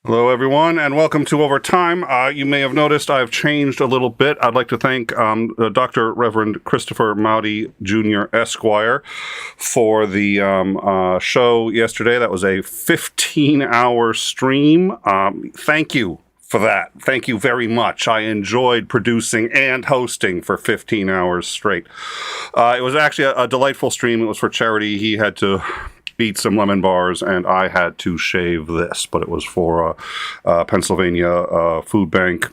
Hello, everyone, and welcome to Overtime. You may have noticed I've changed a little bit. I'd like to thank Dr. Reverend Christopher 𝐓𝐢𝐬𝐷 Jr. Esquire for the show yesterday. That was a 15-hour stream. Thank you for that. Thank you very much. I enjoyed producing and hosting for 15 hours straight. It was actually a delightful stream. It was for charity. He had to eat some lemon bars, and I had to shave this, but it was for Pennsylvania Food Bank.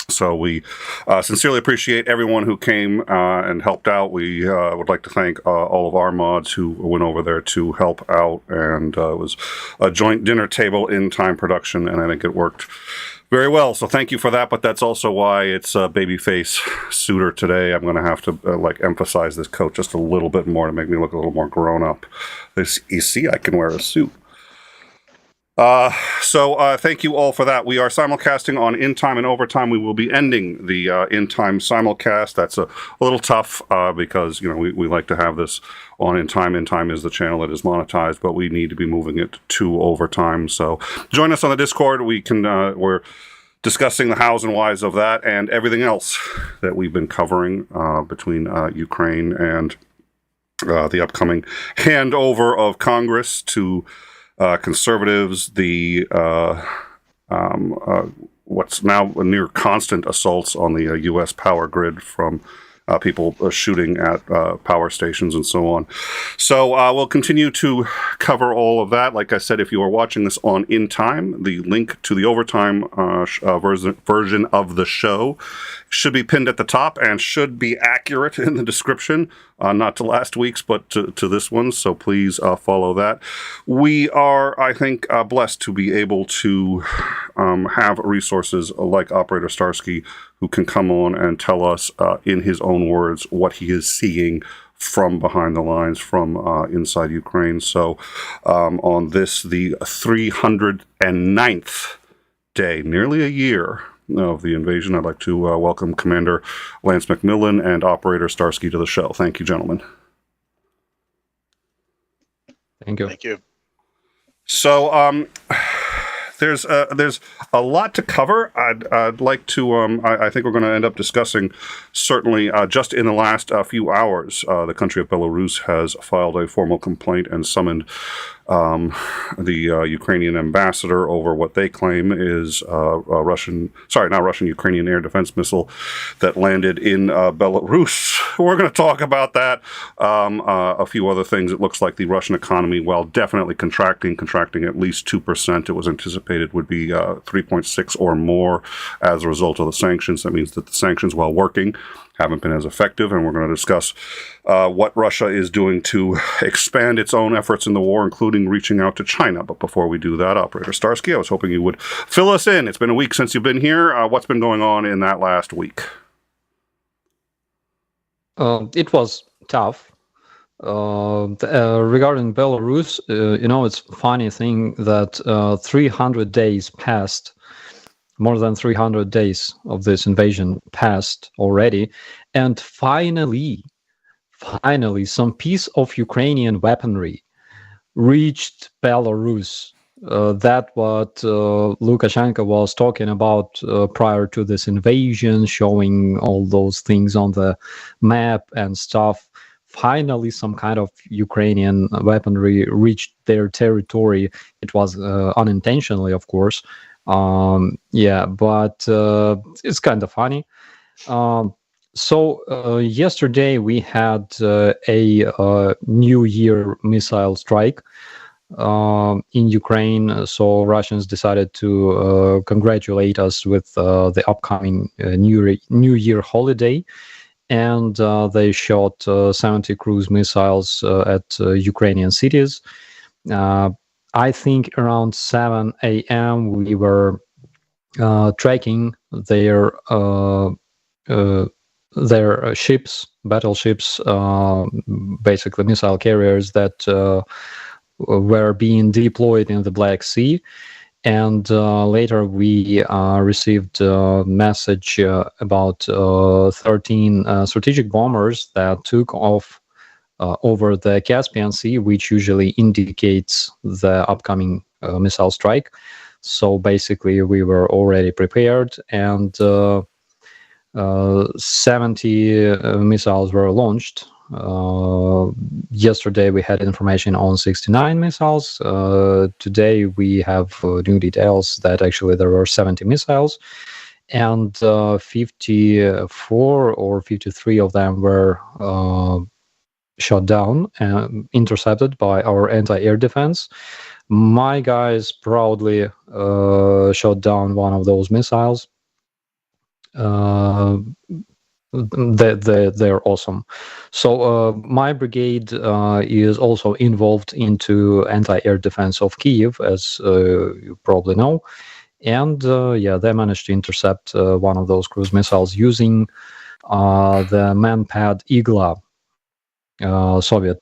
So we sincerely appreciate everyone who came and helped out. We would like to thank all of our mods who went over there to help out, and it was a joint dinner table in time production, and I think it worked very well. So thank you for that, but that's also why it's a babyface suitor today. I'm going to have to emphasize this coat just a little bit more to make me look a little more grown up. You see, I can wear a suit. So thank you all for that. We are simulcasting on In Time and Overtime. We will be ending the In Time simulcast. That's a little tough because we like to have this on In Time. In Time is the channel that is monetized, but we need to be moving it to Overtime. So join us on the Discord. We're discussing the hows and whys of that and everything else that we've been covering between Ukraine and the upcoming handover of Congress to conservatives, the what's now near constant assaults on the U.S. power grid from people shooting at power stations and so on. So we'll continue to cover all of that. Like I said, if you are watching this on In Time, the link to the Overtime version of the show should be pinned at the top and should be accurate in the description. Not to last week's, but to this one, so please follow that. We are, I think, blessed to be able to have resources like Operator Starsky, who can come on and tell us, in his own words, what he is seeing from behind the lines, from inside Ukraine. So on this, the 309th day, nearly a year of the invasion, I'd like to welcome Commander Lance McMillan and Operator Starsky to the show. Thank you, gentlemen. Thank you. Thank you. So there's a lot to cover. I'd like to. I think we're going to end up discussing, certainly just in the last few hours, the country of Belarus has filed a formal complaint and summoned the Ukrainian ambassador over what they claim is Ukrainian air defense missile that landed in Belarus we're going to talk about that. A few other things. It looks like the Russian economy, while definitely contracting at least 2%. It was anticipated would be 3.6 or more as a result of the sanctions. That means that the sanctions, while working, haven't been as effective, and we're going to discuss what Russia is doing to expand its own efforts in the war, including reaching out to China. But before we do that, Operator Starsky, I was hoping you would fill us in. It's been a week since you've been here. What's been going on in that last week? It was tough. Regarding Belarus, it's a funny thing that 300 days passed. More than 300 days of this invasion passed already, and finally, some piece of Ukrainian weaponry reached Belarus. That what Lukashenko was talking about prior to this invasion, showing all those things on the map and stuff. Finally, some kind of Ukrainian weaponry reached their territory. It was unintentionally, of course. But it's kind of funny. So yesterday we had a New Year missile strike in Ukraine. So Russians decided to congratulate us with the upcoming New Year holiday, and they shot 70 cruise missiles at Ukrainian cities. I think around 7 a.m. we were tracking their ships, battleships, basically missile carriers that were being deployed in the Black Sea. And later we received a message about 13 strategic bombers that took off over the Caspian Sea, which usually indicates the upcoming missile strike. So basically, we were already prepared, and 70 missiles were launched. Yesterday, we had information on 69 missiles. Today, we have new details that actually there were 70 missiles, and 54 or 53 of them were shot down and intercepted by our anti-air defense. My guys proudly shot down one of those missiles. They're awesome. So my brigade is also involved into anti-air defense of Kyiv, as you probably know. And they managed to intercept one of those cruise missiles using the manpad 𝐒𝐬𝐜𝐿. Soviet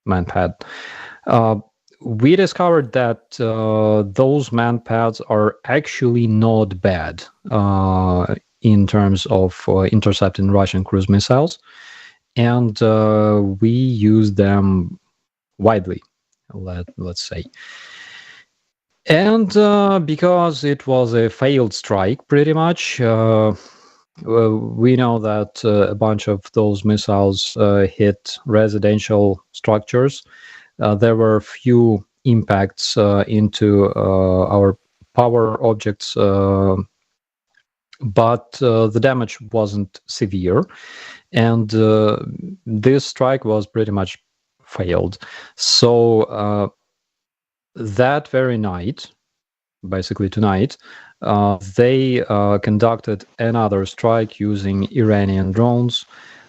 manpad. We discovered that those manpads are actually not bad in terms of intercepting Russian cruise missiles, and we use them widely, let's say. And because it was a failed strike, pretty much, we know that a bunch of those missiles hit residential structures. There were few impacts into our power objects, but the damage wasn't severe, and this strike was pretty much failed. So that very night, basically tonight, they conducted another strike using Iranian drones.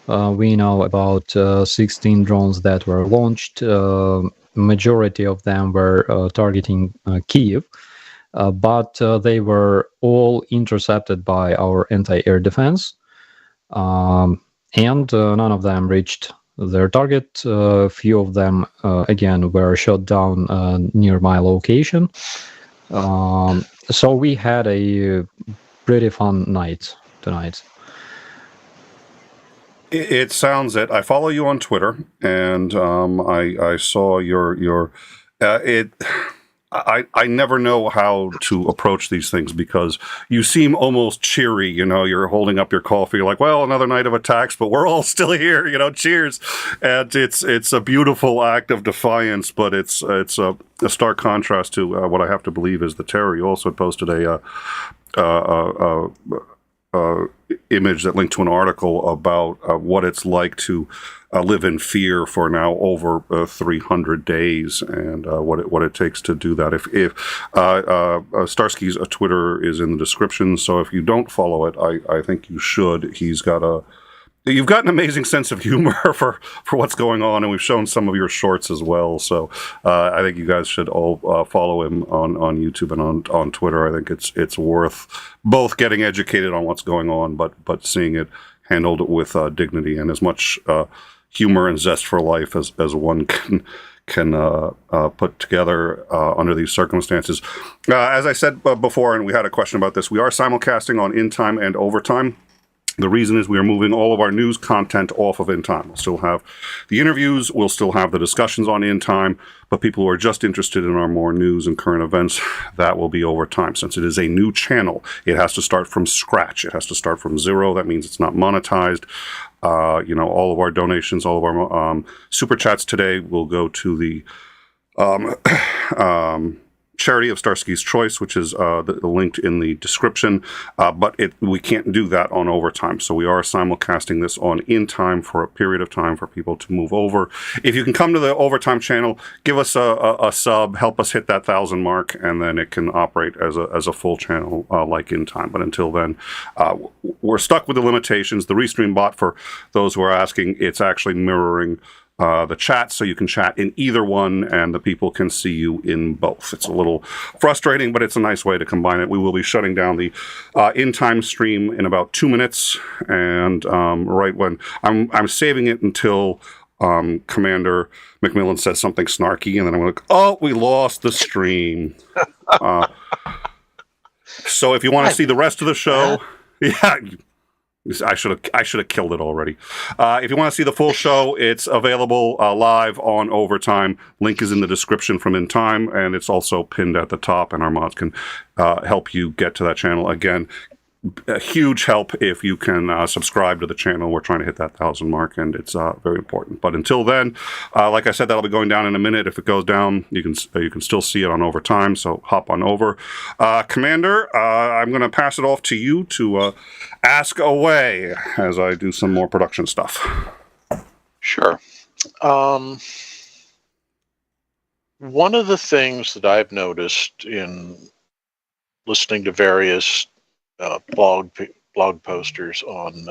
We know about 16 drones that were launched. Majority of them were targeting Kyiv, but they were all intercepted by our anti-air defense, and none of them reached their target. Few of them, again, were shot down near my location. So we had a pretty fun night tonight. It sounds it. I follow you on Twitter, and I saw your I never know how to approach these things because you seem almost cheery. You're holding up your coffee, you're like, well, another night of attacks, but we're all still here. Cheers. And it's a beautiful act of defiance, but it's a stark contrast to what I have to believe is the terror. You also posted a image that linked to an article about what it's like to live in fear for now over 300 days, and what it takes to do that. If Starsky's Twitter is in the description, so if you don't follow it, I think you should. You've got an amazing sense of humor for what's going on, and we've shown some of your shorts as well. So I think you guys should all follow him on YouTube and on Twitter. I think it's worth both getting educated on what's going on, but seeing it handled with dignity and as much humor and zest for life as one can put together under these circumstances. As I said before, and we had a question about this, we are simulcasting on In Time and Overtime. The reason is we are moving all of our news content off of In Time. We'll still have the interviews, we'll still have the discussions on In Time, but people who are just interested in our more news and current events, that will be Overtime. Since it is a new channel, it has to start from scratch. It has to start from zero. That means it's not monetized. All of our donations, all of our super chats today will go to the charity of Starsky's Choice, which is linked in the description, but we can't do that on Overtime. So we are simulcasting this on In Time for a period of time for people to move over. If you can come to the Overtime channel, give us a sub, help us hit that 1,000 mark, and then it can operate as a full channel like In Time. But until then, we're stuck with the limitations. The Restream bot, for those who are asking, it's actually mirroring the chat, so you can chat in either one and the people can see you in both. It's a little frustrating, but it's a nice way to combine it. We will be shutting down the In Time stream in about 2 minutes, and right when I'm saving it until Commander McMillan says something snarky, and then I'm like, oh, we lost the stream. So if you want to see the rest of the show, yeah. I should have killed it already. If you want to see the full show, it's available live on Overtime. Link is in the description from In Time, and it's also pinned at the top, and our mods can help you get to that channel. Again, a huge help if you can subscribe to the channel. We're trying to hit that 1,000 mark, and it's very important. But until then, like I said, that'll be going down in a minute. If it goes down, you can still see it on Overtime, so hop on over. Commander, I'm going to pass it off to you to ask away as I do some more production stuff. Sure. One of the things that I've noticed in listening to various blog posters on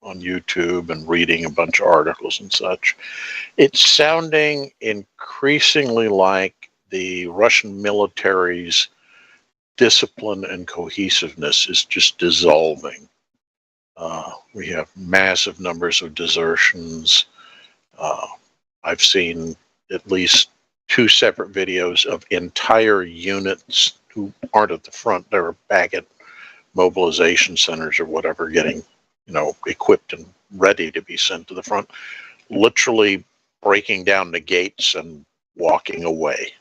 YouTube and reading a bunch of articles and such, it's sounding increasingly like the Russian military's discipline and cohesiveness is just dissolving. We have massive numbers of desertions. I've seen at least 2 separate videos of entire units who aren't at the front, they're back at mobilization centers or whatever, getting, equipped and ready to be sent to the front, literally breaking down the gates and walking away.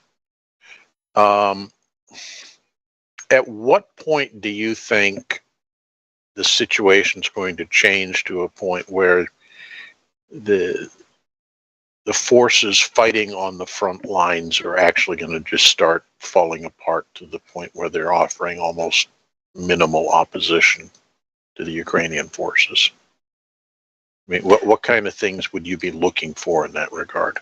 At what point do you think the situation's going to change to a point where the forces fighting on the front lines are actually going to just start falling apart to the point where they're offering almost minimal opposition to the Ukrainian forces? I mean, what kind of things would you be looking for in that regard?